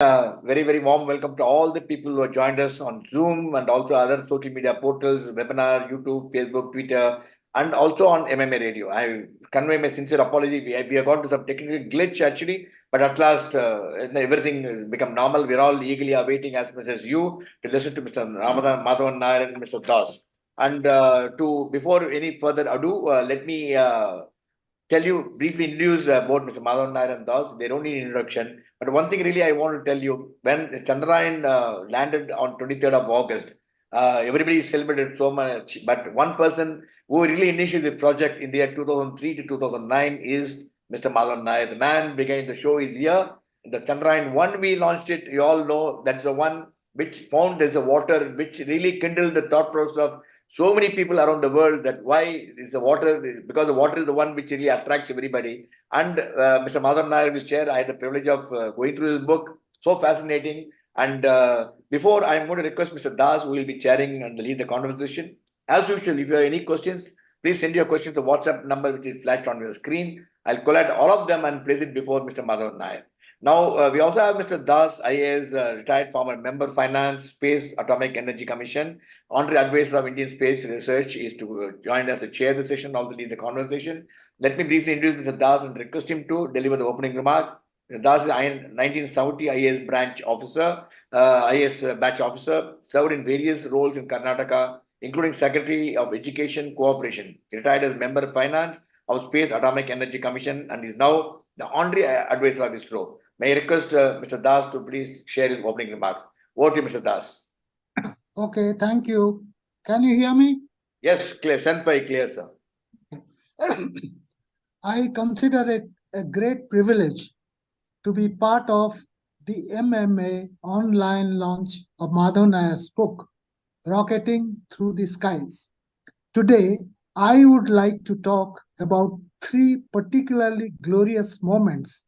Very, very warm welcome to all the people who have joined us on Zoom and also other social media portals, webinar, YouTube, Facebook, Twitter, and also on MMA Radio. I convey my sincere apology. We have gone to some technical glitch actually, but at last everything has become normal. We're all eagerly awaiting as much as you to listen to Mr. Madhavan Nair and Mr. Das. And before any further ado, let me tell you, briefly introduce both Mr. Madhavan Nair and Das. They don't need introduction. But one thing really I want to tell you, when Chandrayaan landed on 23rd of August, everybody celebrated so much. But one person who really initiated the project in the year 2003 to 2009 is Mr. Madhavan Nair. The man behind the show is here. The Chandrayaan 1, we launched it. You all know that's the one which found there's a water, which really kindled the thought process of so many people around the world that why is the water, because the water is the one which really attracts everybody. And Mr. Madhavan Nair will share. I had the privilege of going through his book, so fascinating. And before I'm going to request Mr. Das, who will be chairing and lead the conversation. As usual, if you have any questions, please send your questions to the WhatsApp number which is flashed on your screen. I'll collect all of them and place it before Mr. Madhavan Nair. Now, we also have Mr. Das, IAS, retired former member finance, Space Atomic Energy Commission, honorary advisor of Indian Space Research, is to join as the chair of the session, also lead the conversation. Let me briefly introduce Mr. Das and request him to deliver the opening remarks. Mr. Das is 1970 IAS branch officer, IAS batch officer, served in various roles in Karnataka, including Secretary of Education Cooperation. He retired as member of finance of Space Atomic Energy Commission and is now the honorary advisor of ISRO. May I request Mr. Das to please share his opening remarks. Over to you, Mr. Das. Okay, thank you. Can you hear me? Yes, clear. Send by clear, sir. I consider it a great privilege to be part of the MMA online launch of Madhavan Nair's book, Rocketing Through the Skies. Today, I would like to talk about three particularly glorious moments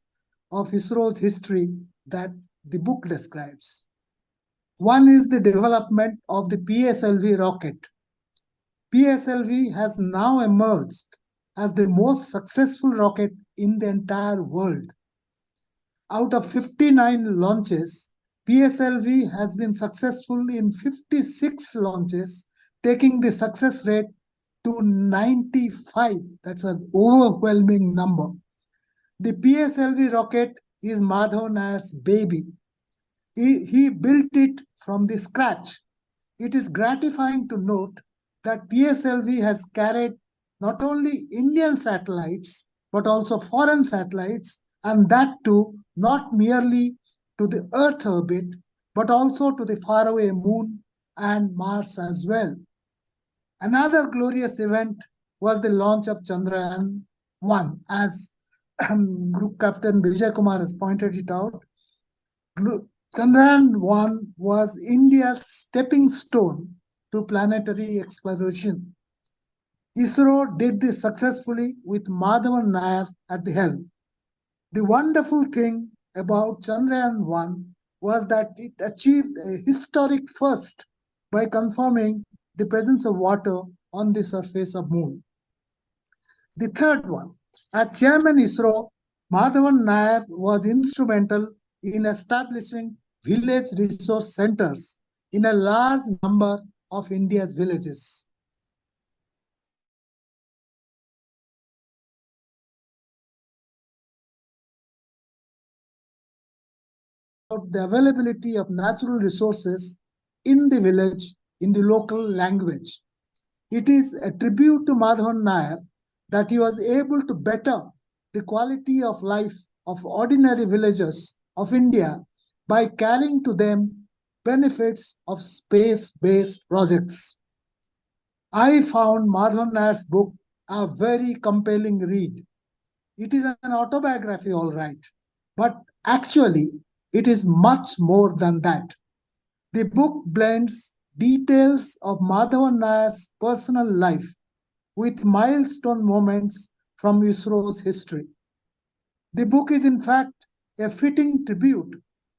of ISRO's history that the book describes. One is the development of the PSLV rocket. PSLV has now emerged as the most successful rocket in the entire world. Out of 59 launches, PSLV has been successful in 56 launches, taking the success rate to 95. That's an overwhelming number. The PSLV rocket is Madhavan Nair's baby. He built it from the scratch. It is gratifying to note that PSLV has carried not only Indian satellites, but also foreign satellites, and that too not merely to the Earth orbit, but also to the faraway Moon and Mars as well. Another glorious event was the launch of Chandrayaan 1, as Group Captain Vijay Kumar has pointed it out. Chandrayaan 1 was India's stepping stone to planetary exploration. ISRO did this successfully with Madhavan Nair at the helm. The wonderful thing about Chandrayaan 1 was that it achieved a historic first by confirming the presence of water on the surface of Moon. The third one, as Chairman ISRO, Madhavan Nair was instrumental in establishing village resource centers in a large number of India's villages. The availability of natural resources in the village in the local language. It is a tribute to Madhavan Nair that he was able to better the quality of life of ordinary villagers of India by carrying to them benefits of space-based projects. I found Madhavan Nair's book a very compelling read. It is an autobiography, all right, but actually it is much more than that. The book blends details of Madhavan Nair's personal life with milestone moments from ISRO's history. The book is in fact a fitting tribute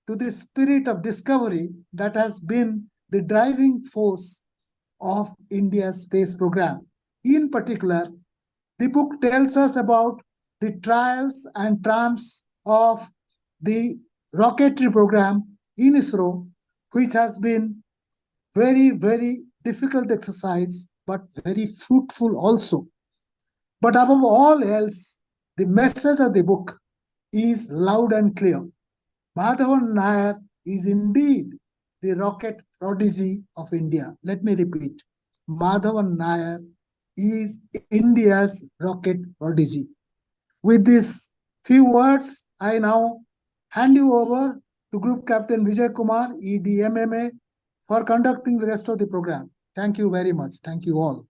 to the spirit of discovery that has been the driving force of India's space program. In particular, the book tells us about the trials and triumphs of the rocketry program in ISRO, which has been very difficult exercise, but very fruitful also. But above all else, the message of the book is loud and clear. Madhavan Nair is indeed the rocket prodigy of India. Let me repeat. Madhavan Nair is India's rocket prodigy. With these few words, I now hand you over to Group Captain Vijay Kumar, ED MMA, for conducting the rest of the program. Thank you very much. Thank you all.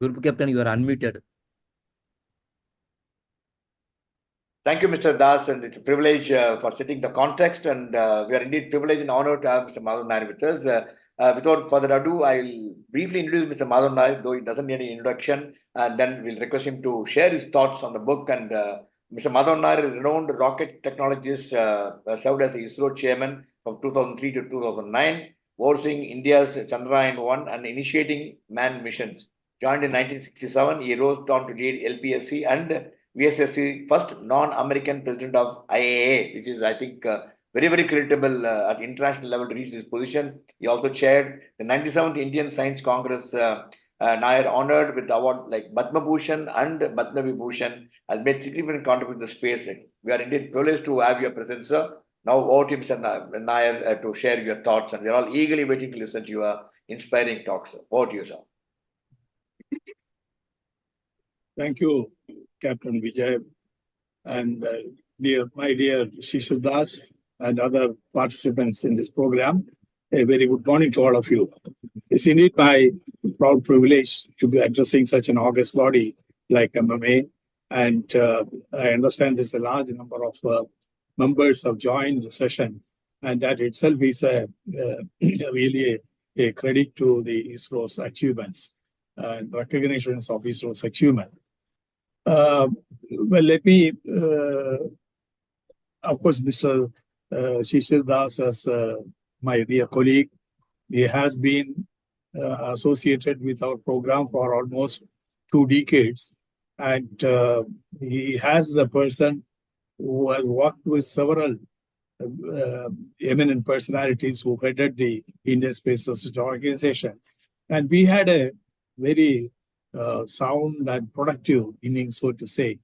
Group Captain, you are unmuted. Thank you, Mr. Das, and it's a privilege for setting the context, and we are indeed privileged and honored to have Mr. Madhavan Nair with us. Without further ado, I'll briefly introduce Mr. Madhavan Nair, though he doesn't need any introduction, and then we'll request him to share his thoughts on the book. And Mr. Madhavan Nair is a renowned rocket technologist, served as the ISRO chairman from 2003 to 2009, overseeing India's Chandrayaan-1 and initiating manned missions. Joined in 1967, he rose on to lead LPSC and VSSC, first non-American president of IAA, which is, I think, very creditable at international level to reach this position. He also chaired the 97th Indian Science Congress. Nair, honored with award like Padma Bhushan and Padma Vibhushan, has made significant contribution to the space. We are indeed privileged to have your presence, sir. Now over to Mr. Nair to share your thoughts, and we are all eagerly waiting to listen to your inspiring talks. Over to you, sir. Thank you, Captain Vijay, and my dear Shishir Das and other participants in this program. A very good morning to all of you. It's indeed my proud privilege to be addressing such an august body like MMA, and I understand there's a large number of members have joined the session, and that itself is really a credit to the ISRO's achievements and recognitions of ISRO's achievement. Well, let me, of course, Mr. Shishir Das, as my dear colleague, he has been associated with our program for almost 2 decades. And he has the person who has worked with several eminent personalities who headed the Indian Space Research Organization. And we had a very sound and productive innings, so to say.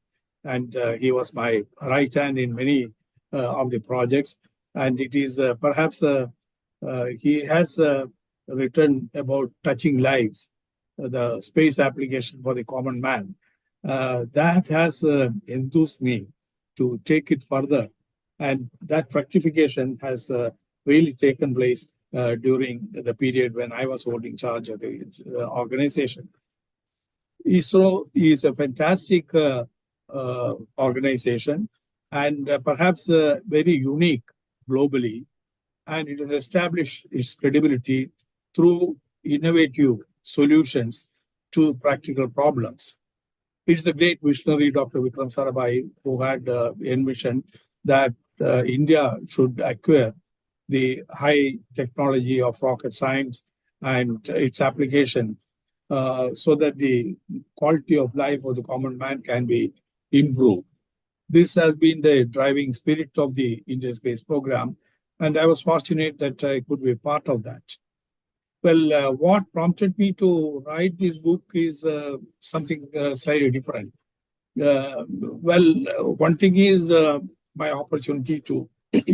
And he was my right hand in many of the projects. And it is perhaps he has written about touching lives, the space application for the common man. That has enthused me to take it further. And that fructification has really taken place during the period when I was holding charge of the organization. ISRO is a fantastic organization and perhaps very unique globally, and it has established its credibility through innovative solutions to practical problems. It's a great visionary, Dr. Vikram Sarabhai, who had envisioned that India should acquire the high technology of rocket science and its application so that the quality of life of the common man can be improved. This has been the driving spirit of the Indian Space Program, and I was fortunate that I could be part of that. Well, what prompted me to write this book is something slightly different. One thing is my opportunity to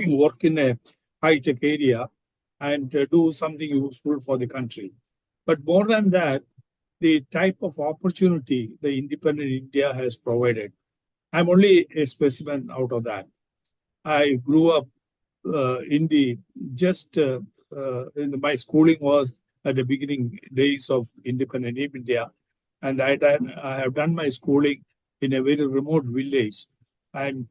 work in a high-tech area and do something useful for the country. But more than that, the type of opportunity the independent India has provided. I'm only a specimen out of that. I grew up in the my schooling was at the beginning days of independent India, and I have done my schooling in a very remote village, and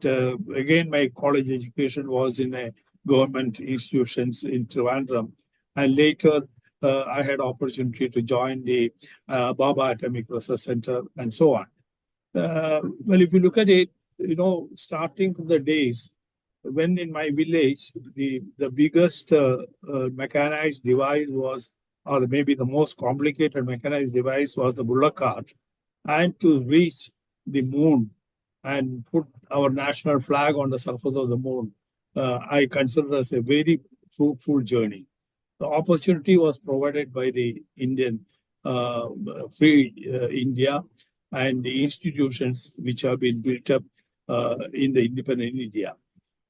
again my college education was in a government institutions in Trivandrum, and later I had opportunity to join the Baba Atomic Research Center and so on. Well, if you look at it, starting from the days when in my village, the biggest mechanized device was, or maybe the most complicated mechanized device was the bullock cart. And to reach the moon and put our national flag on the surface of the moon, I consider as a very fruitful journey. The opportunity was provided by the Indian Free India and the institutions which have been built up in the independent India.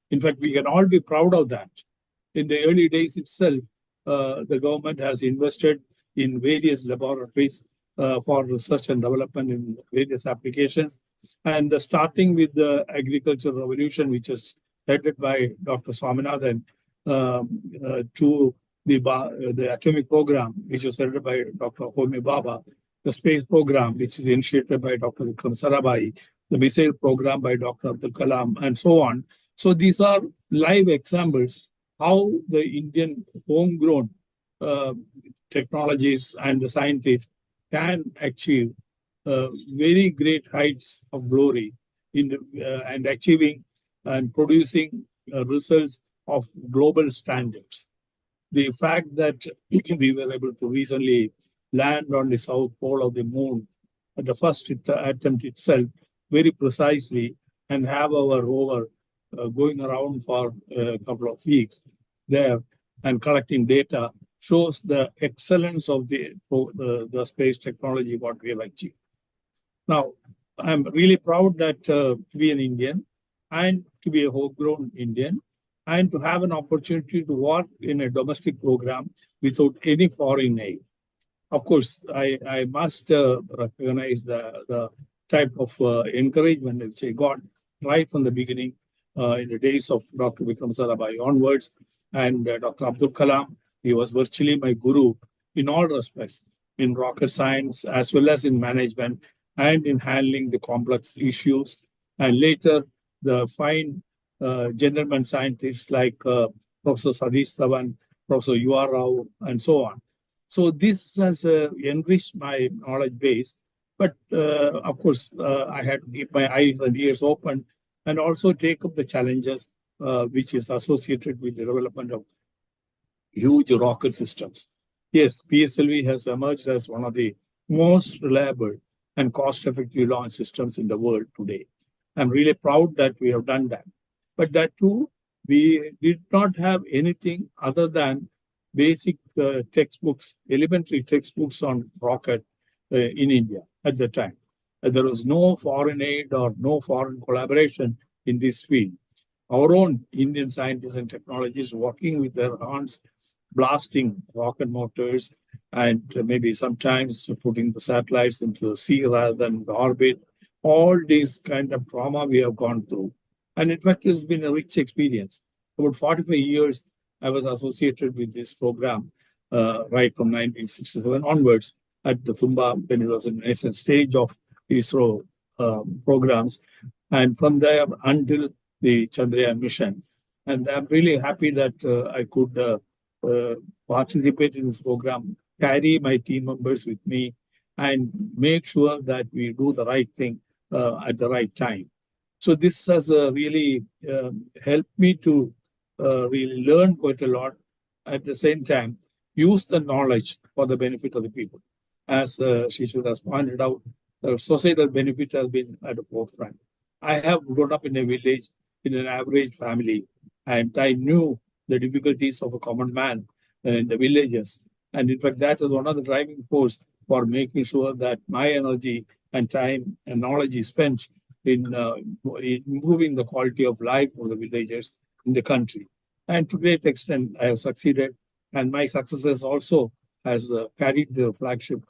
In fact, we can all be proud of that. In the early days itself, the government has invested in various laboratories for research and development in various applications. And starting with the agricultural revolution, which is headed by Dr. Swaminathan, to the atomic program, which is headed by Dr. Homi Baba, the space program, which is initiated by Dr. Vikram Sarabhai, the missile program by Dr. Abdul Kalam, and so on. So these are live examples how the Indian homegrown technologies and the scientists can achieve very great heights of glory in the, and achieving and producing results of global standards. The fact that we were able to recently land on the south pole of the moon at the first attempt itself very precisely and have our rover going around for a couple of weeks there and collecting data shows the excellence of the space technology what we have achieved. Now, I'm really proud that to be an Indian and to be a homegrown Indian and to have an opportunity to work in a domestic program without any foreign aid. Of course, I must recognize the type of encouragement which I got right from the beginning in the days of Dr. Vikram Sarabhai onwards and Dr. Abdul Kalam. He was virtually my guru in all respects, in rocket science as well as in management and in handling the complex issues. And later, the fine gentlemen scientists like Professor Sadish Dhawan, Professor U.R. Rao, and so on. So this has enriched my knowledge base. But of course, I had to keep my eyes and ears open and also take up the challenges which is associated with the development of huge rocket systems. Yes, PSLV has emerged as one of the most reliable and cost-effective launch systems in the world today. I'm really proud that we have done that. But that too, we did not have anything other than basic textbooks, elementary textbooks on rocket in India at the time. There was no foreign aid or no foreign collaboration in this field. Our own Indian scientists and technologists working with their hands, blasting rocket motors and maybe sometimes putting the satellites into the sea rather than the orbit. All these kind of trauma we have gone through. And in fact, it's been a rich experience. About 45 years, I was associated with this program right from 1967 onwards at the Thumba when it was in the nascent stage of ISRO programs. And from there until the Chandrayaan mission. And I'm really happy that I could participate in this program, carry my team members with me, and make sure that we do the right thing at the right time. So this has really helped me to really learn quite a lot. At the same time, use the knowledge for the benefit of the people. As Shishir has pointed out, the societal benefit has been at the forefront. I have grown up in a village in an average family, and I knew the difficulties of a common man in the villages. And in fact, that is one of the driving force for making sure that my energy and time and knowledge is spent in improving the quality of life of the villagers in the country. And to great extent, I have succeeded. And my successors also has carried the flagship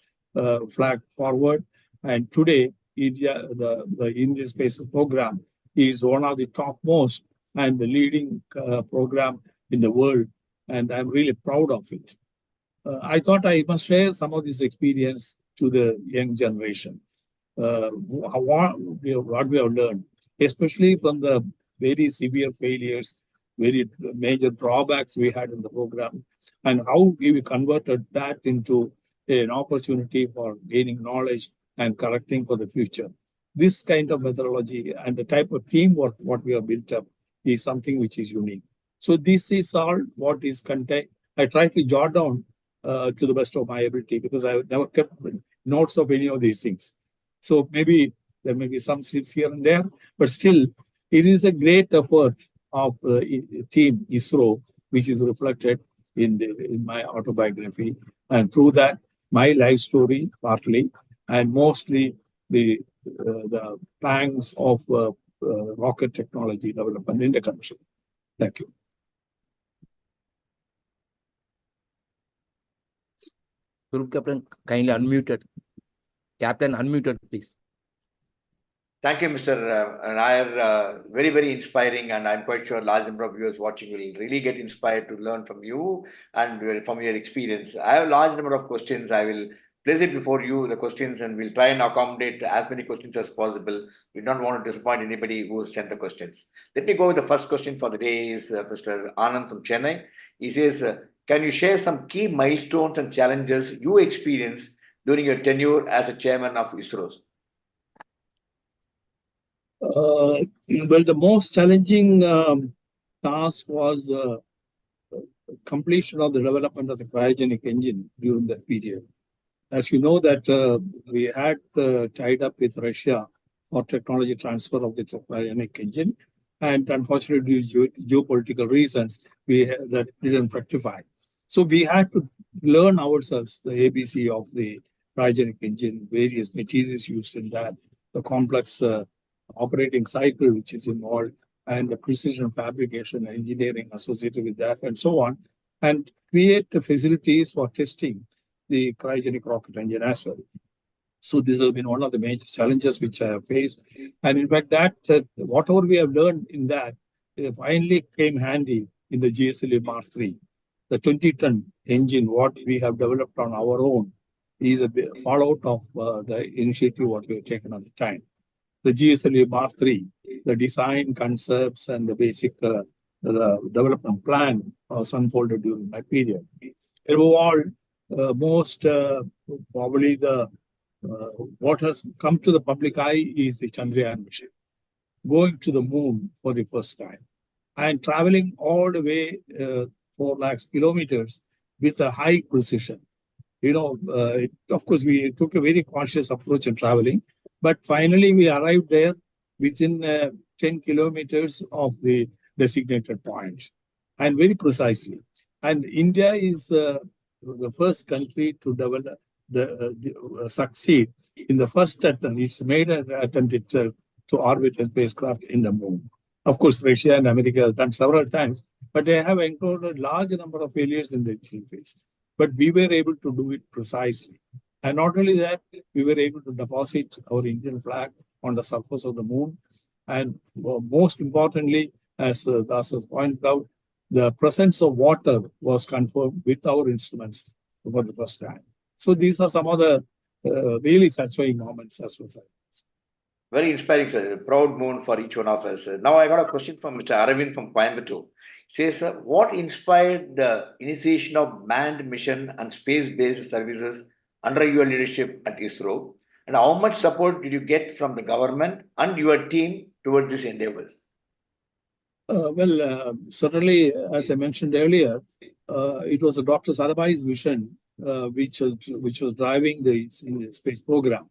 flag forward. And today, India, the Indian Space Program is one of the topmost and the leading program in the world. And I'm really proud of it. I thought I must share some of this experience to the young generation. What we have learned, especially from the very severe failures, very major drawbacks we had in the program, and how we converted that into an opportunity for gaining knowledge and correcting for the future. This kind of methodology and the type of teamwork what we have built up is something which is unique. So this is all what is contained. I try to jot down to the best of my ability because I never kept notes of any of these things. So maybe there may be some slips here and there, but still it is a great effort of team ISRO, which is reflected in my autobiography. And through that, my life story partly, and mostly the plans of rocket technology development in the country. Thank you. Group Captain, kindly unmuted. Captain, unmuted, please. Thank you, Mr. Nair. Very, very inspiring, and I'm quite sure a large number of viewers watching will really get inspired to learn from you and from your experience. I have a large number of questions. I will place it before you, the questions, and we'll try and accommodate as many questions as possible. We don't want to disappoint anybody who sent the questions. Let me go with the first question for the day is Mr. Anand from Chennai. He says, can you share some key milestones and challenges you experienced during your tenure as a chairman of ISRO? Well, the most challenging task was completion of the development of the cryogenic engine during that period. As you know that we had tied up with Russia for technology transfer of the cryogenic engine, and unfortunately due to geopolitical reasons, that didn't fructify. So we had to learn ourselves the ABC of the cryogenic engine, various materials used in that, the complex operating cycle which is involved, and the precision fabrication and engineering associated with that, and so on, and create the facilities for testing the cryogenic rocket engine as well. So this has been one of the major challenges which I have faced. And in fact, that whatever we have learned in that finally came handy in the GSLV Mark III. The 20-ton engine, what we have developed on our own, is a fallout of the initiative what we have taken at the time. The GSLV Mark III, the design concepts and the basic the development plan was unfolded during that period. Above all, most probably the what has come to the public eye is the Chandrayaan mission, going to the moon for the first time and traveling all the way 4 lakhs kilometers with a high precision. You know, of course, we took a very cautious approach in traveling, but finally we arrived there within 10 kilometers of the designated point, and very precisely. And India is the first country to develop succeed in the first attempt. It's made an attempt itself to orbit a spacecraft in the moon. Of course, Russia and America have done several times, but they have encountered a large number of failures in the initial phase. But we were able to do it precisely. And not only that, we were able to deposit our Indian flag on the surface of the moon. And most importantly, as Das has pointed out, the presence of water was confirmed with our instruments for the first time. So these are some of the really satisfying moments as well. Very inspiring, sir. A proud moment for each one of us. Now I got a question from Mr. Aravind from Coimbatore. He says, what inspired the initiation of manned mission and space-based services under your leadership at ISRO? And how much support did you get from the government and your team towards these endeavors? Certainly, as I mentioned earlier, it was Dr. Sarabhai's vision which was driving the space program.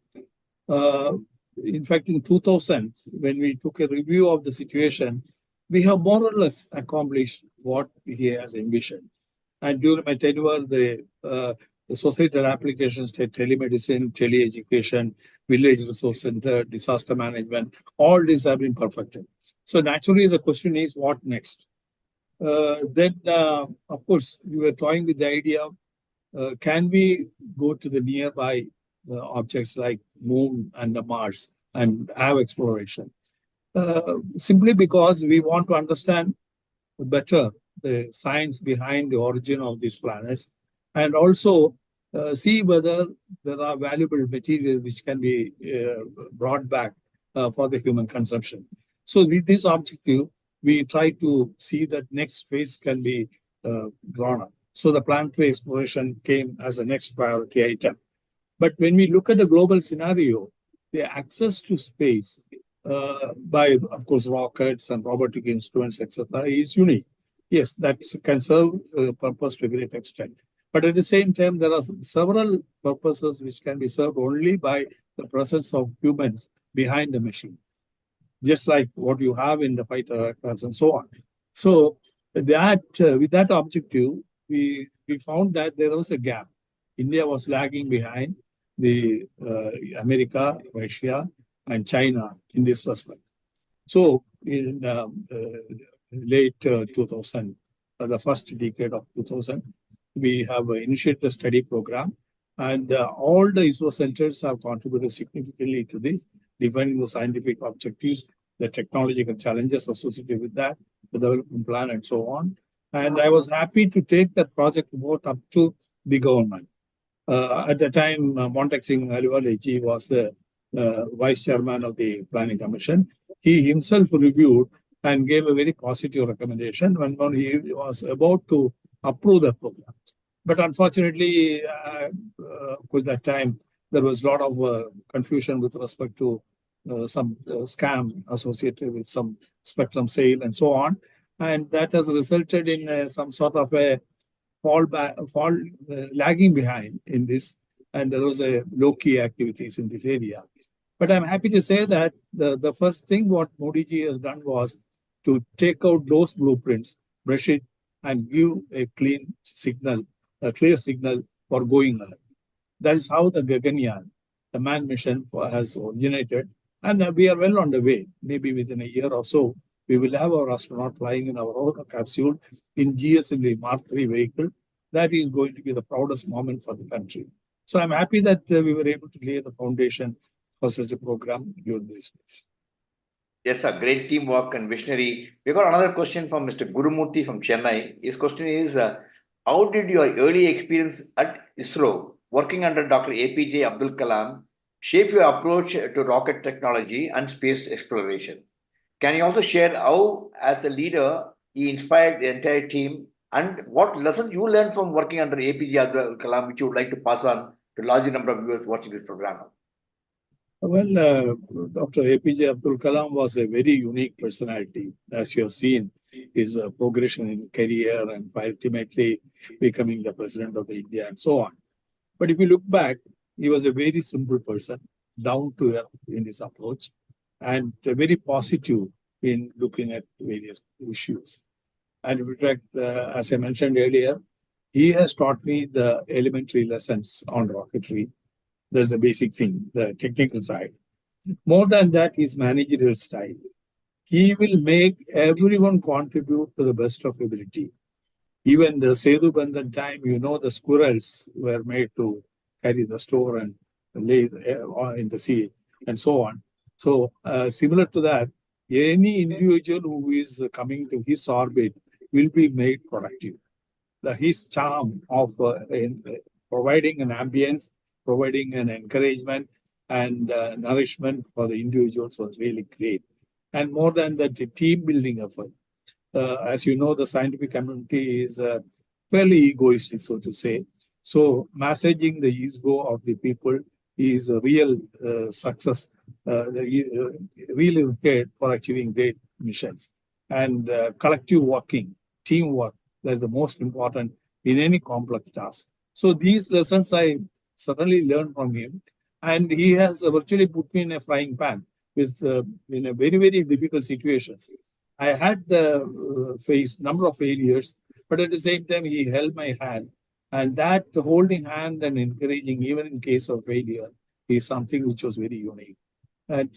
In fact, in 2000, when we took a review of the situation, we have more or less accomplished what he has envisioned. And during my tenure, the societal applications, telemedicine, teleeducation, village resource center, disaster management, all these have been perfected. So naturally, the question is, what next? Then, of course, we were toying with the idea of, can we go to the nearby objects like Moon and the Mars and have exploration? Simply because we want to understand better the science behind the origin of these planets, and also see whether there are valuable materials which can be brought back for the human consumption. So with this objective, we try to see that next phase can be drawn up. So the planetary exploration came as a next priority item. But when we look at the global scenario, the access to space by, of course, rockets and robotic instruments, etc., is unique. Yes, that can serve a purpose to a great extent. But at the same time, there are several purposes which can be served only by the presence of humans behind the machine, just like what you have in the fighter aircrafts and so on. So that with that objective, we found that there was a gap. India was lagging behind the America, Russia, and China in this respect. So in late 2000, the first decade of 2000, we have initiated a study program, and all the ISRO centers have contributed significantly to this, defining the scientific objectives, the technological challenges associated with that, the development plan, and so on. And I was happy to take that project report up to the government. At the time, Montek Singh Aliwal was the vice chairman of the Planning Commission. He himself reviewed and gave a very positive recommendation when he was about to approve the program. But unfortunately, at that time, there was a lot of confusion with respect to some scam associated with some spectrum sale and so on. And that has resulted in some sort of a lagging behind in this. And there was a low-key activities in this area. But I'm happy to say that the first thing what Modi ji has done was to take out those blueprints, brush it, and give a clean signal, a clear signal for going ahead. That is how the Gaganyaan, the manned mission, has originated. And we are well on the way. Maybe within a year or so, we will have our astronaut flying in our own capsule in GSLV Mark III vehicle. That is going to be the proudest moment for the country. So I'm happy that we were able to lay the foundation for such a program during these days. Yes, sir. Great teamwork and visionary. We got another question from Mr. Gurumurthy from Chennai. His question is, how did your early experience at ISRO, working under Dr. APJ Abdul Kalam, shape your approach to rocket technology and space exploration? Can you also share how, as a leader, he inspired the entire team, and what lessons you learned from working under APJ Abdul Kalam, which you would like to pass on to a larger number of viewers watching this program? Well, Dr. APJ Abdul Kalam was a very unique personality, as you have seen his progression in career and ultimately becoming the president of the India and so on. But if you look back, he was a very simple person, down to earth in his approach, and very positive in looking at various issues. And in fact, as I mentioned earlier, he has taught me the elementary lessons on rocketry. That's the basic thing, the technical side. More than that, his managerial style. He will make everyone contribute to the best of ability. Even the Sedu Bandhan time, the squirrels were made to carry the store and lay in the sea and so on. So similar to that, any individual who is coming to his orbit will be made productive. His charm of providing an ambience, providing an encouragement and nourishment for the individuals was really great. And more than that, the team building effort. As you know, the scientific community is fairly egoistic, so to say. So messaging the ego of the people is a real success, really required for achieving great missions. And collective working, teamwork, that's the most important in any complex task. So these lessons I certainly learned from him. And he has virtually put me in a frying pan with in a very, very difficult situations. I had faced number of failures, but at the same time, he held my hand. And that holding hand and encouraging, even in case of failure, is something which was very unique. And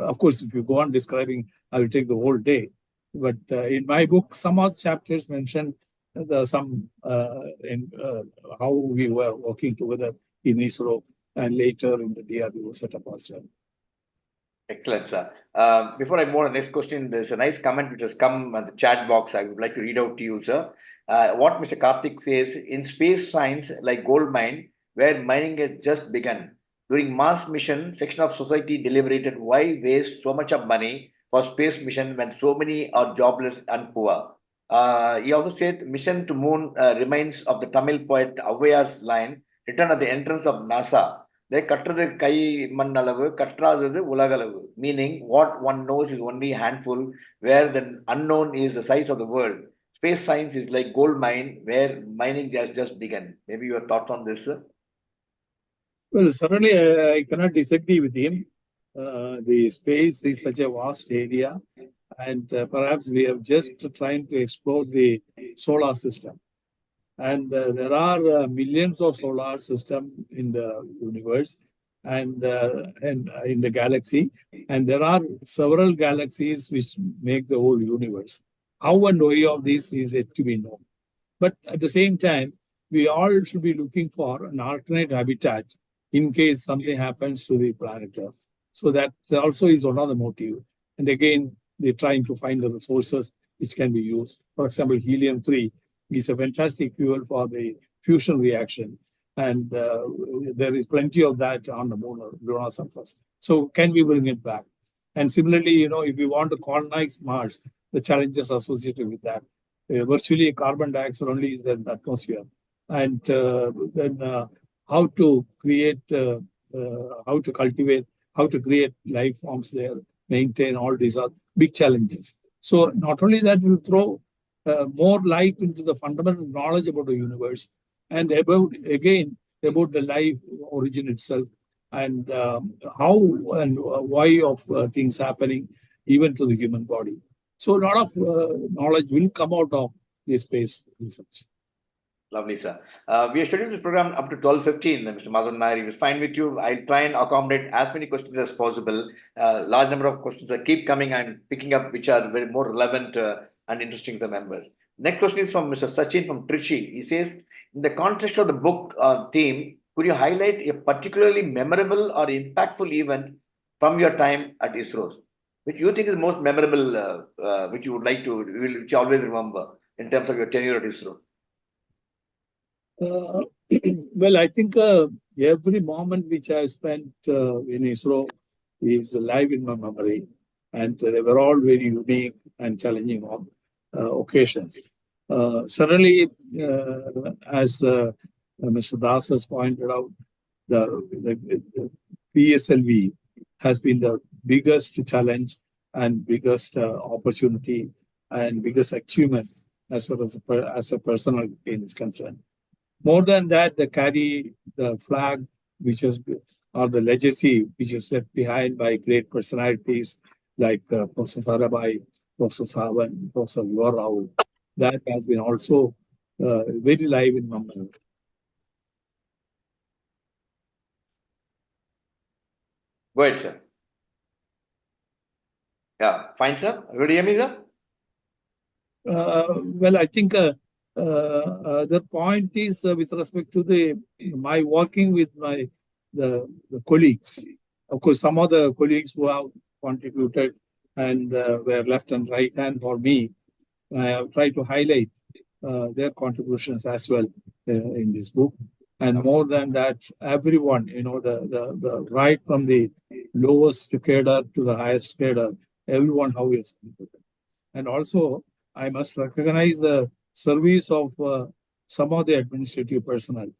of course, if you go on describing, I will take the whole day. But in my book, some of the chapters mention how we were working together in ISRO and later in the DRDO setup as well. Excellent, sir. Before I move on to the next question, there's a nice comment which has come in the chat box. I would like to read out to you, sir. What Mr. Karthik says, in space science, like gold mine, where mining has just begun. During Mars mission, section of society deliberated why waste so much of money for space mission when so many are jobless and poor. He also said, mission to moon remains of the Tamil poet Avvaiyar's line, written at the entrance of NASA. They கற்றது கை மண் அளவு, கற்றாதது உலகளவு. Meaning, what one knows is only a handful, where the unknown is the size of the world. Space science is like gold mine, where mining has just begun. Maybe your thoughts on this, sir? Well, certainly I cannot disagree with him. The space is such a vast area, and perhaps we have just trying to explore the solar system. And there are millions of solar systems in the universe and in the galaxy. And there are several galaxies which make the whole universe. How and why of this is yet to be known. But at the same time, we all should be looking for an alternate habitat in case something happens to the planet Earth. So that also is another motive. And again, they're trying to find the resources which can be used. For example, helium-3 is a fantastic fuel for the fusion reaction. And there is plenty of that on the moon or lunar surface. So can we bring it back? And similarly, if we want to colonize Mars, the challenges associated with that. Virtually carbon dioxide only is in the atmosphere. And then how to create, how to cultivate, how to create life forms there, maintain all these are big challenges. So not only that will throw more light into the fundamental knowledge about the universe and about the life origin itself and how and why of things happening even to the human body. So a lot of knowledge will come out of the space research. Lovely, sir. We are scheduled this program up to 12:15. Mr. Madhavan Nair, if it's fine with you, I'll try and accommodate as many questions as possible. Large number of questions that keep coming. I'm picking up which are very more relevant and interesting to the members. Next question is from Mr. Sachin from Trichy. He says, in the context of the book theme, could you highlight a particularly memorable or impactful event from your time at ISRO, which you think is most memorable, which you would like to, which you always remember in terms of your tenure at ISRO? Well, I think every moment which I spent in ISRO is alive in my memory, and they were all very unique and challenging occasions. Certainly, as Mr. Das has pointed out, the PSLV has been the biggest challenge and biggest opportunity and biggest achievement as far as a personal gain is concerned. More than that, they carry the flag, which is, or the legacy, which is left behind by great personalities like Professor Sarabhai, Professor Savan, Professor Rao. That has been also very live in my memory. Go ahead, sir. Yeah, fine, sir. Will you hear me, sir? Well, I think the point is with respect to my working with the colleagues. Of course, some of the colleagues who have contributed and were left and right hand for me, I have tried to highlight their contributions as well in this book. And more than that, everyone, the right from the lowest cadre to the highest cadre, everyone how he has contributed. And also, I must recognize the service of some of the administrative personnel,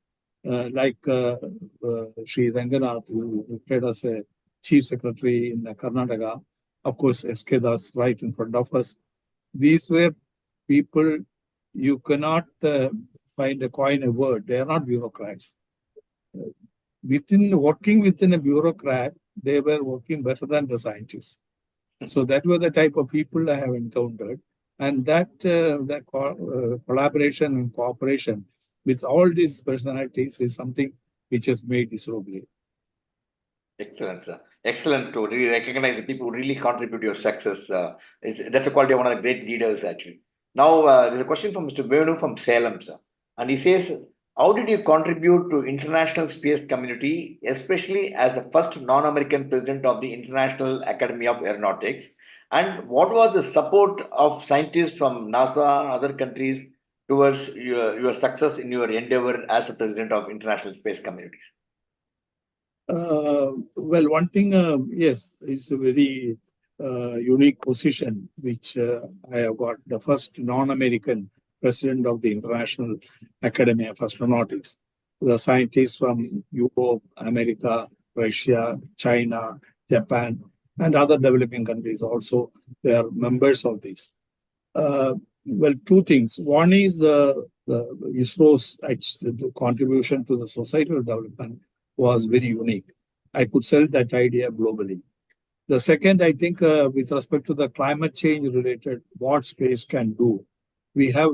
like Sri Ranganath, who retired as a chief secretary in Karnataka. Of course, S.K. Das right in front of us. These were people you cannot find a coin a word. They are not bureaucrats. Working within a bureaucrat, they were working better than the scientists. So that were the type of people I have encountered. And that collaboration and cooperation with all these personalities is something which has made ISRO great. Excellent, sir. Excellent to really recognize the people who really contribute to your success. That's a quality of one of the great leaders, actually. Now, there's a question from Mr. Venu from Salem, sir. And he says, how did you contribute to international space community, especially as the first non-American president of the International Academy of Aeronautics? And what was the support of scientists from NASA and other countries towards your success in your endeavor as a president of international space communities? Well, one thing, yes, it's a very unique position, which I have got the first non-American president of the International Academy of Astronautics. the scientists from Europe, America, Russia, China, Japan, and other developing countries also, they are members of this. Well, two things. One is the ISRO's contribution to the societal development was very unique. I could sell that idea globally. The second, I think, with respect to the climate change related, what space can do. We have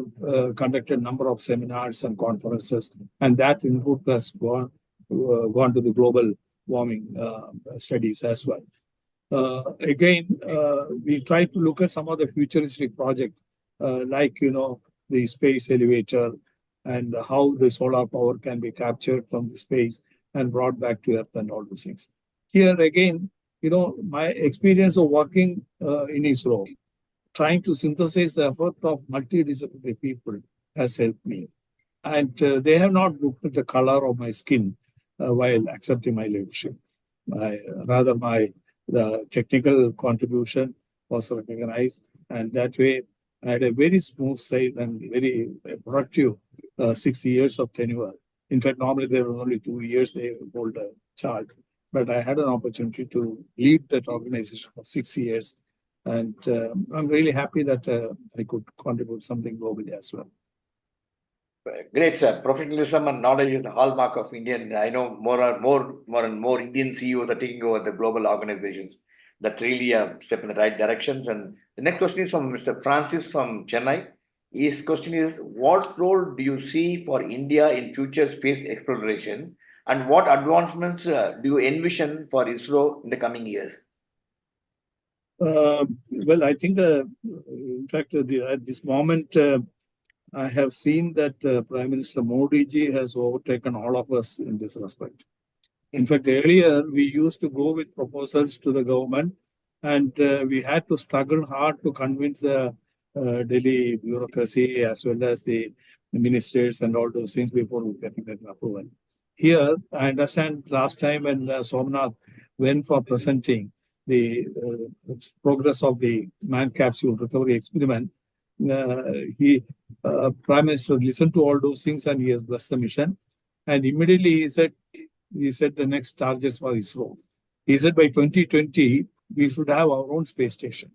conducted a number of seminars and conferences, and that input has gone to the global warming studies as well. Again, we try to look at some of the futuristic projects, like, the space elevator and how the solar power can be captured from the space and brought back to Earth and all those things. Here again, my experience of working in ISRO, trying to synthesize the effort of multidisciplinary people has helped me. And they have not looked at the color of my skin while accepting my leadership. Rather, the technical contribution was recognized, and that way I had a very smooth side and very productive 6 years of tenure. In fact, normally there were only 2 years they hold a charge, but I had an opportunity to lead that organization for 6 years. And I'm really happy that I could contribute something globally as well. Great, sir. Professionalism and knowledge is the hallmark of Indian. I know more and more Indian CEOs are taking over the global organizations. That's really a step in the right directions. And the next question is from Mr. Francis from Chennai. His question is, what role do you see for India in future space exploration? And what advancements do you envision for ISRO in the coming years? Well, I think, in fact, at this moment, I have seen that Prime Minister Modi ji has overtaken all of us in this respect. In fact, earlier we used to go with proposals to the government, and we had to struggle hard to convince the Delhi bureaucracy as well as the ministers and all those things before getting that approval. Here, I understand last time when Somnath went for presenting the progress of the manned capsule recovery experiment, Prime Minister listened to all those things and he has blessed the mission. And immediately he said the next targets for ISRO. He said by 2020, we should have our own space station.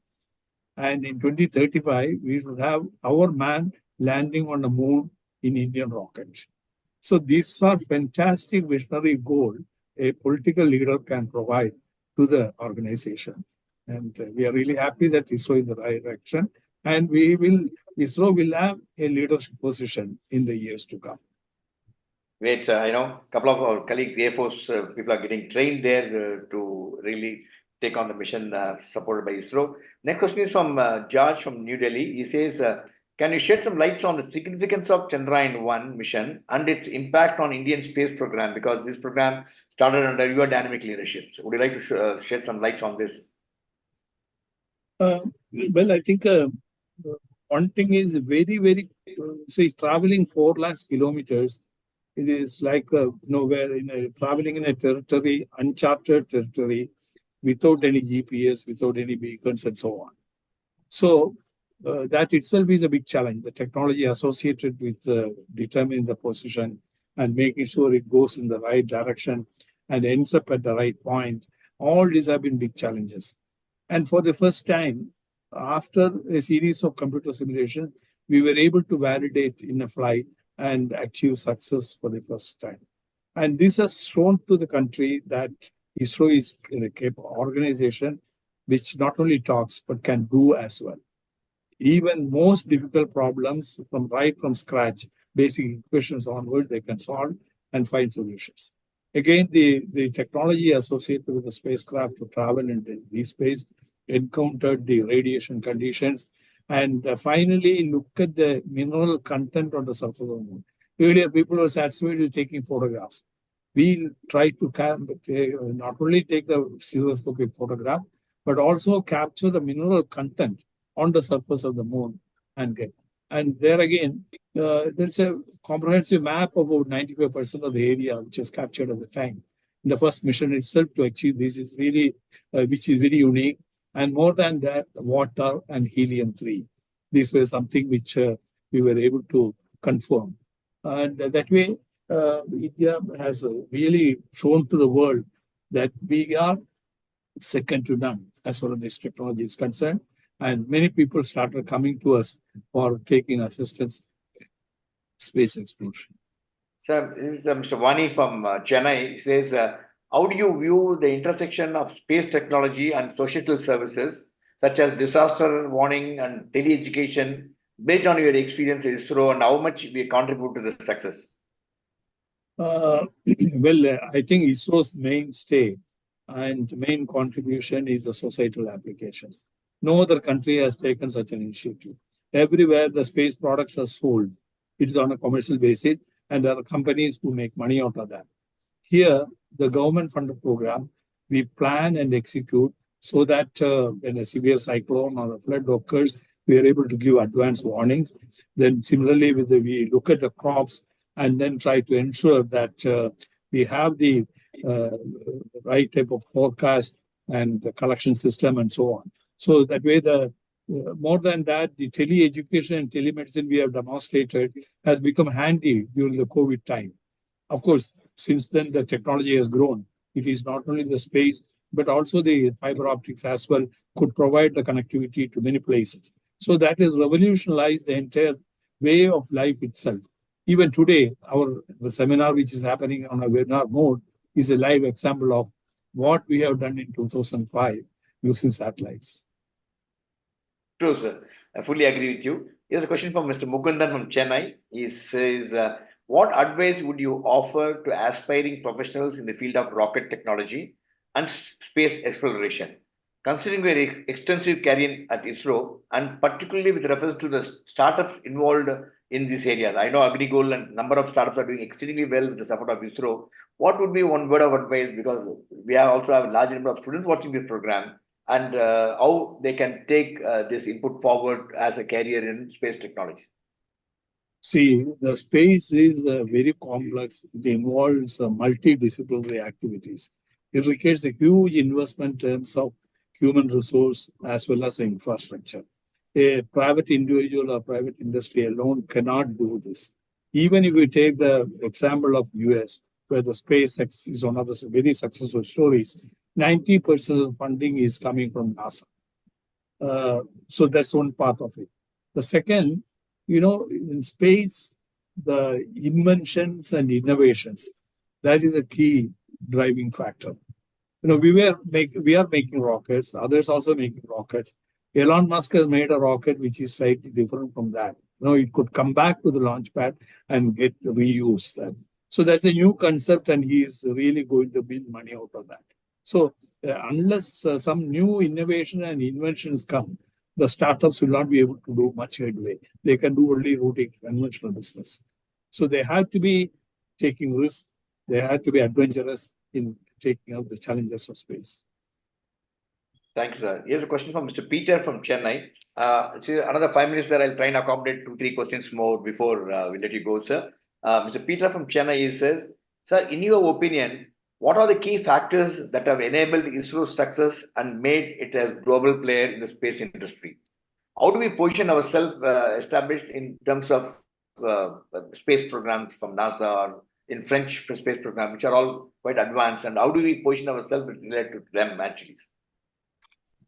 And in 2035, we should have our man landing on the moon in Indian rockets. So these are fantastic visionary goals a political leader can provide to the organization. And we are really happy that ISRO is in the right direction. And ISRO will have a leadership position in the years to come. Great, sir. I know a couple of our colleagues, Air Force people are getting trained there to really take on the mission supported by ISRO. Next question is from George from New Delhi. He says, can you shed some light on the significance of Chandrayaan-1 mission and its impact on Indian space program? Because this program started under your dynamic leadership. So would you like to shed some light on this? Well, I think one thing is very, say, traveling 4 lakh kilometers. It is like, where traveling in a territory, uncharted territory, without any GPS, without any beacons and so on. So that itself is a big challenge. The technology associated with determining the position and making sure it goes in the right direction and ends up at the right point. All these have been big challenges. And for the first time, after a series of computer simulations, we were able to validate in a flight and achieve success for the first time. And this has shown to the country that ISRO is a capable organization which not only talks, but can do as well. Even most difficult problems right from scratch, basic equations onward, they can solve and find solutions. Again, the technology associated with the spacecraft to travel into deep space encountered the radiation conditions and finally look at the mineral content on the surface of the moon. Earlier, people were satisfied with taking photographs. We try to not only take the stereoscopic photograph, but also capture the mineral content on the surface of the moon and get. And there again, there's a comprehensive map of about 95% of the area which is captured at the time. In the first mission itself to achieve this is really, which is very unique. And more than that, water and helium-3. These were something which we were able to confirm. And that way, India has really shown to the world that we are second to none as far as this technology is concerned. And many people started coming to us for taking assistance space exploration. Sir, this is Mr. Vani from Chennai. He says, how do you view the intersection of space technology and societal services, such as disaster warning and tele-education, based on your experience at ISRO, and how much we contribute to the success? I think ISRO's mainstay and main contribution is the societal applications. No other country has taken such an initiative. Everywhere the space products are sold, it's on a commercial basis, and there are companies who make money out of that. Here, the government funded program, we plan and execute so that when a severe cyclone or a flood occurs, we are able to give advance warnings. Then similarly, we look at the crops and then try to ensure that we have the right type of forecast and the collection system and so on. So that way, more than that, the tele-education and telemedicine we have demonstrated has become handy during the COVID time. Of course, since then the technology has grown. It is not only the space, but also the fiber optics as well could provide the connectivity to many places. So that has revolutionized the entire way of life itself. Even today, the seminar which is happening on a webinar mode is a live example of what we have done in 2005 using satellites. True, sir. I fully agree with you. Here's a question from Mr. Mukundan from Chennai. He says, what advice would you offer to aspiring professionals in the field of rocket technology and space exploration? Considering your extensive career at ISRO, and particularly with reference to the startups involved in these areas, I know Agnigold and number of startups are doing extremely well with the support of ISRO. What would be one word of advice, because we also have a large number of students watching this program, and how they can take this input forward as a career in space technology? See, the space is very complex. It involves multidisciplinary activities. It requires a huge investment in terms of human resource as well as infrastructure. A private individual or private industry alone cannot do this. Even if we take the example of US, where the SpaceX is one of the very successful stories, 90% of funding is coming from NASA. So that's one part of it. The second, in space, the inventions and innovations, that is a key driving factor. We are making rockets, others also making rockets. Elon Musk has made a rocket which is slightly different from that. It could come back to the launch pad and get reused. So that's a new concept, and he is really going to build money out of that. So unless some new innovation and inventions come, the startups will not be able to do much headway. They can do only routine conventional business. So they have to be taking risks. They have to be adventurous in taking up the challenges of space. Thank you, sir. Here's a question from Mr. Peter from Chennai. Another 5 minutes there. I'll try and accommodate 2-3 questions more before we let you go, sir. Mr. Peter from Chennai says, sir, in your opinion, what are the key factors that have enabled ISRO's success and made it a global player in the space industry? How do we position ourselves established in terms of space programs from NASA or in French space program, which are all quite advanced, and how do we position ourselves related to them actually?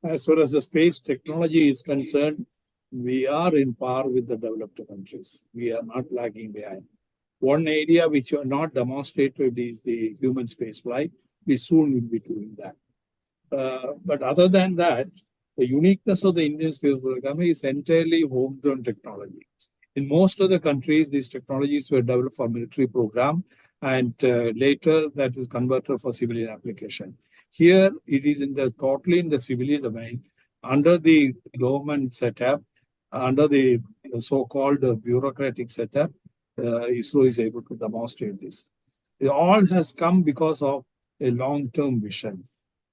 As far as the space technology is concerned, we are in par with the developed countries. We are not lagging behind. One area which you are not demonstrated is the human space flight. We soon will be doing that. But other than that, the uniqueness of the Indian space program is entirely homegrown technology. In most of the countries, these technologies were developed for military program, and later that is converted for civilian application. Here, it is totally in the civilian domain, under the government setup, under the so-called bureaucratic setup. ISRO is able to demonstrate this. It all has come because of a long-term vision,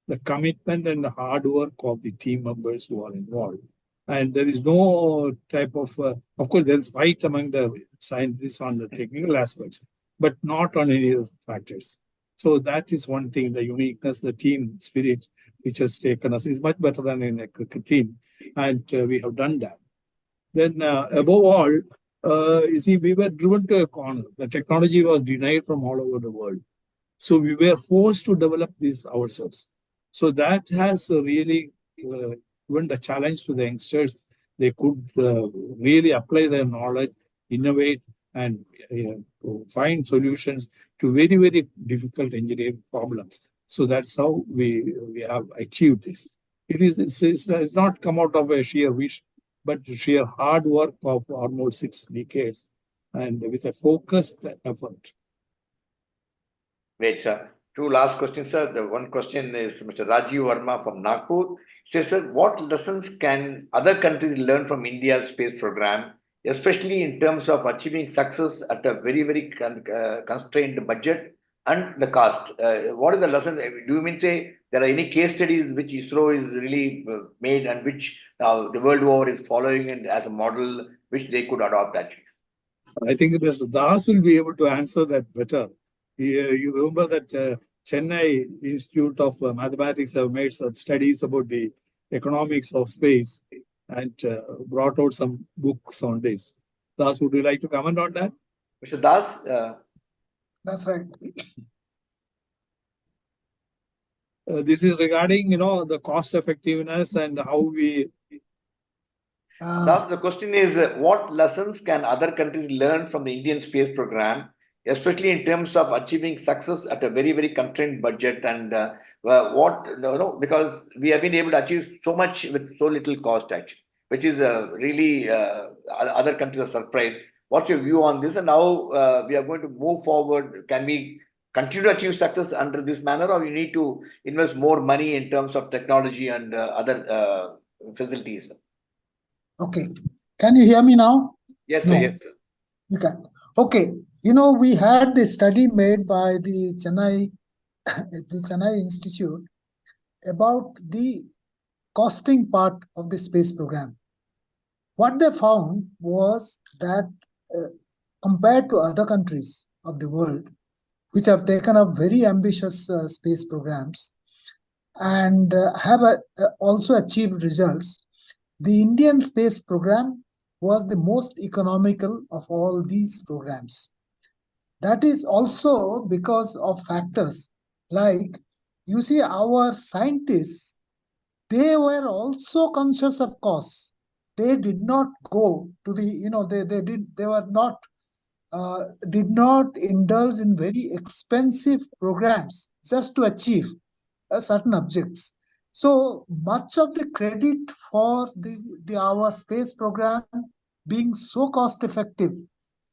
the commitment and the hard work of the team members who are involved. And there is no type of course, there is fight among the scientists on the technical aspects, but not on any of the factors. So that is one thing, the uniqueness, the team spirit, which has taken us is much better than in a cricket team. And we have done that. Then above all, You see, we were driven to a corner. The technology was denied from all over the world. So we were forced to develop this ourselves. So that has really given the challenge to the youngsters. They could really apply their knowledge, innovate, and find solutions to very, very difficult engineering problems. So that's how we have achieved this. It's not come out of a sheer wish, but sheer hard work of almost 6 decades and with a focused effort. Great, sir. Two last questions, sir. The one question is Mr. Rajiv Verma from Nagpur. Says, sir, what lessons can other countries learn from India's space program, especially in terms of achieving success at a very, very constrained budget and the cost? What is the lesson? Do you mean say there are any case studies which ISRO is really made and which the world over is following and as a model which they could adopt actually? I think Mr. Das will be able to answer that better. You remember that Chennai Institute of Mathematics have made some studies about the economics of space and brought out some books on this. Das, would you like to comment on that? Mr. Das? That's right. This is regarding, the cost effectiveness and how we... Das, the question is, what lessons can other countries learn from the Indian space program, especially in terms of achieving success at a very, very constrained budget and because we have been able to achieve so much with so little cost actually, which is really other countries are surprised. What's your view on this and how we are going to move forward? Can we continue to achieve success under this manner, or you need to invest more money in terms of technology and other facilities? Okay. Can you hear me now? Yes, No. sir. Yes, sir. You can. Okay. We had this study made by the Chennai Institute about the costing part of the space program. What they found was that compared to other countries of the world, which have taken up very ambitious space programs and have also achieved results, the Indian space program was the most economical of all these programs. That is also because of factors like, you see, our scientists, they were also conscious of costs. They did not go to the, did not indulge in very expensive programs just to achieve certain objects. So much of the credit for our space program being so cost effective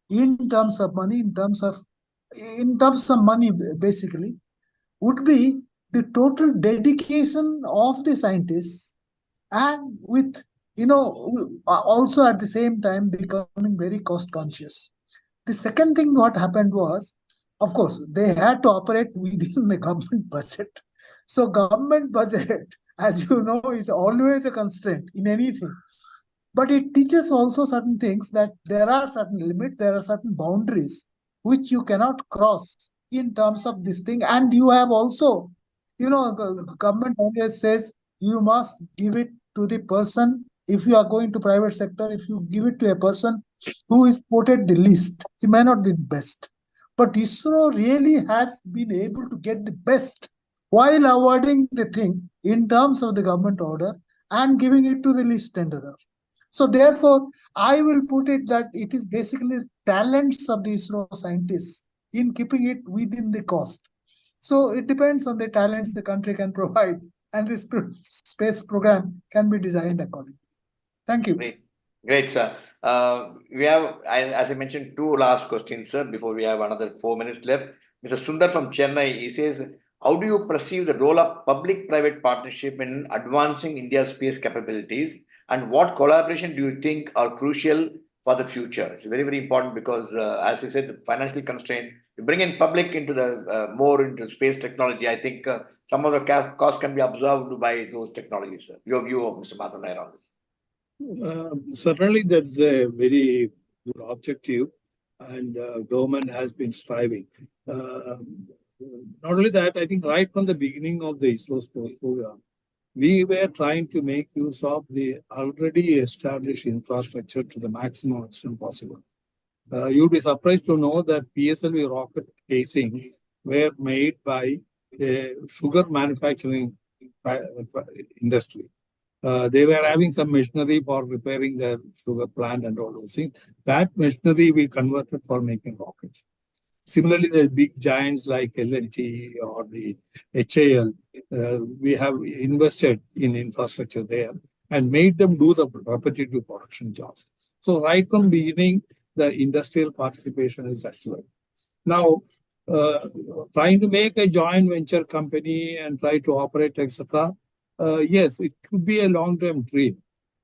in terms of money, basically, would be the total dedication of the scientists, and with also at the same time becoming very cost conscious. The second thing what happened was, of course, they had to operate within the government budget. So government budget, as you know, is always a constraint in anything. But it teaches also certain things, that there are certain limits, there are certain boundaries which you cannot cross in terms of this thing. And you have also, the government always says you must give it to the person. If you are going to private sector, if you give it to a person who is quoted the least, he may not be the best. But ISRO really has been able to get the best while awarding the thing in terms of the government order and giving it to the least tenderer. So therefore, I will put it that it is basically talents of the ISRO scientists in keeping it within the cost. So it depends on the talents the country can provide, and this space program can be designed accordingly. Thank you. Great, sir. We have, as I mentioned, two last questions, sir, before we have another 4 minutes left. Mr. Sundar from Chennai, he says, how do you perceive the role of public-private partnership in advancing India's space capabilities? And what collaboration do you think are crucial for the future? It's very, very important because, as I said, the financial constraint, to bring in public into the more into space technology, I think some of the costs can be absorbed by those technologies. Sir. Your view of Mr. Madhavan Nair on this? Certainly, that's a very good objective, and government has been striving. Not only that, I think right from the beginning of the ISRO space program, we were trying to make use of the already established infrastructure to the maximum extent possible. You'd be surprised to know that PSLV rocket casings were made by a sugar manufacturing industry. They were having some machinery for repairing their sugar plant and all those things. That machinery we converted for making rockets. Similarly, the big giants like L&T or the HAL, we have invested in infrastructure there and made them do the repetitive production jobs. So right from beginning, the industrial participation is assured. Now, trying to make a joint venture company and try to operate, etc. Yes, it could be a long-term dream,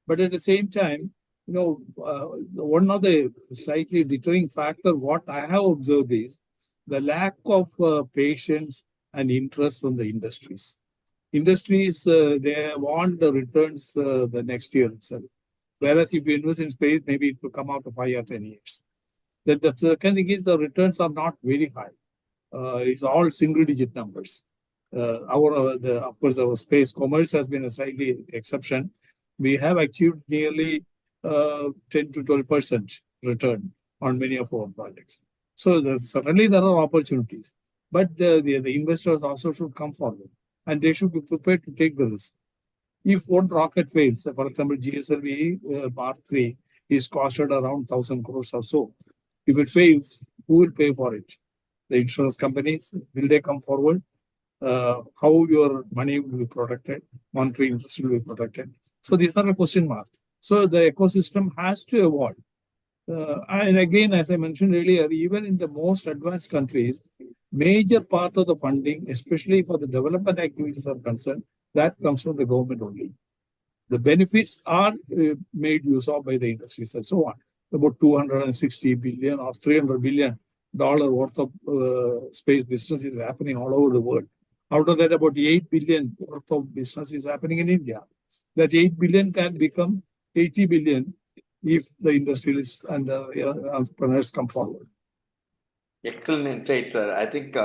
but at the same time, one of the slightly deterring factor what I have observed is the lack of patience and interest from the industries. Industries, they want the returns the next year itself. Whereas if you invest in space, maybe it will come out of 5 or 10 years. The second thing is the returns are not very high. It's all single-digit numbers. Of course, our space commerce has been a slightly exception. We have achieved nearly 10 to 12% return on many of our projects. So certainly there are opportunities, but the investors also should come forward and they should be prepared to take the risk. If one rocket fails, for example, GSLV Mark 3 is costed around 1,000 crores or so. If it fails, who will pay for it? The insurance companies, will they come forward? How your money will be protected? Monetary interest will be protected. So these are a question mark. So the ecosystem has to evolve. And again, as I mentioned earlier, even in the most advanced countries, major part of the funding, especially for the development activities are concerned, that comes from the government only. The benefits are made use of by the industries and so on. About 260 billion or $300 billion worth of space business is happening all over the world. Out of that, about 8 billion worth of business is happening in India. That 8 billion can become 80 billion if the industrialists and entrepreneurs come forward. Excellent insight, sir. I think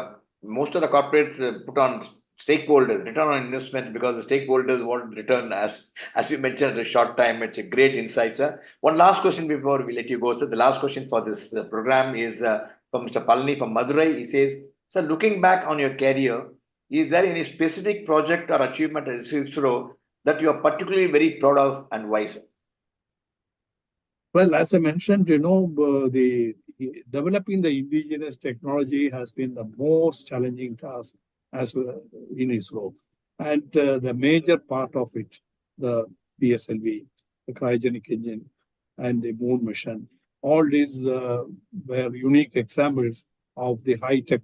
most of the corporates put on stakeholders, return on investment, because the stakeholders want return as you mentioned, a short time. It's a great insight, sir. One last question before we let you go, sir. The last question for this program is from Mr. Palani from Madurai. He says, sir, looking back on your career, is there any specific project or achievement at ISRO that you are particularly very proud of and why, sir? Well, as I mentioned, the developing the indigenous technology has been the most challenging task as well in ISRO. And the major part of it, the PSLV, the cryogenic engine, and the moon mission, all these were unique examples of the high-tech,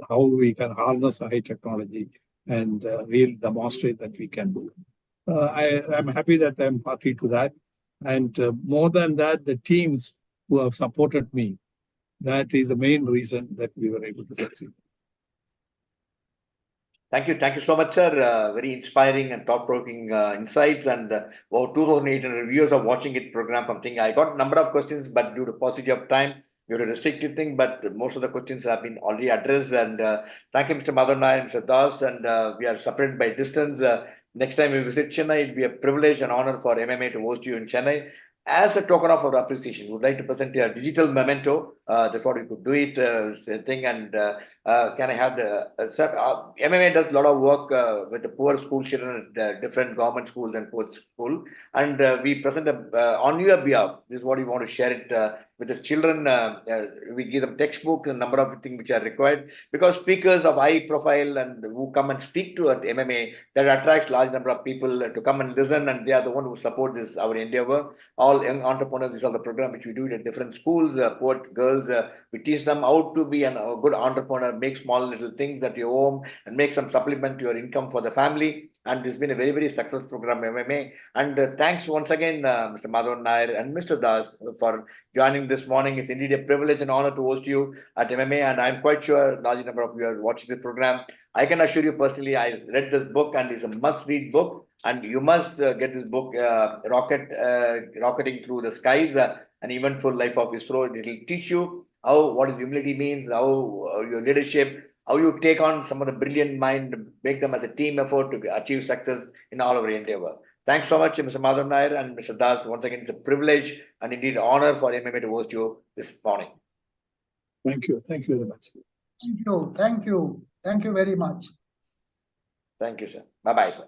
how we can harness high technology and really demonstrate that we can do. I'm happy that I'm party to that. And more than that, the teams who have supported me, that is the main reason that we were able to succeed. Thank you. Thank you so much, sir. Very inspiring and thought-provoking insights. And about 2,800 viewers are watching it program from thing. I got a number of questions, but due to paucity of time, due to restricted thing, but most of the questions have been already addressed. And thank you, Mr. Madhavan and Mr. Das. And we are separated by distance. Next time we visit Chennai, it will be a privilege and honor for MMA to host you in Chennai. As a token of our appreciation, we would like to present a digital memento. That's what we could do it thing. And can I have the MMA does a lot of work with the poor school children at different government schools and poor school. And we present on your behalf. This is what we want to share it with the children. We give them textbook, a number of things which are required, because speakers of high profile and who come and speak to at MMA, that attracts large number of people to come and listen, and they are the one who support this our endeavor. All young entrepreneurs, these are the program which we do it at different schools, poor girls. We teach them how to be a good entrepreneur, make small little things at your home and make some supplement to your income for the family. And this has been a very, very successful program, MMA. And thanks once again, Mr. Madhavan Nair and Mr. Das for joining this morning. It's indeed a privilege and honor to host you at MMA. And I'm quite sure a large number of you are watching this program. I can assure you personally, I read this book and it's a must-read book. And you must get this book, Rocketing Through the Skies, an eventful life of ISRO. It will teach you what is humility means, how your leadership, how you take on some of the brilliant mind, make them as a team effort to achieve success in all our endeavor. Thanks so much, Mr. Madhavan Nair and Mr. Das. Once again, it's a privilege and indeed honor for MMA to host you this morning. Thank you. Thank you very much. Thank you. Thank you. Thank you very much. Thank you, sir. Bye-bye, sir.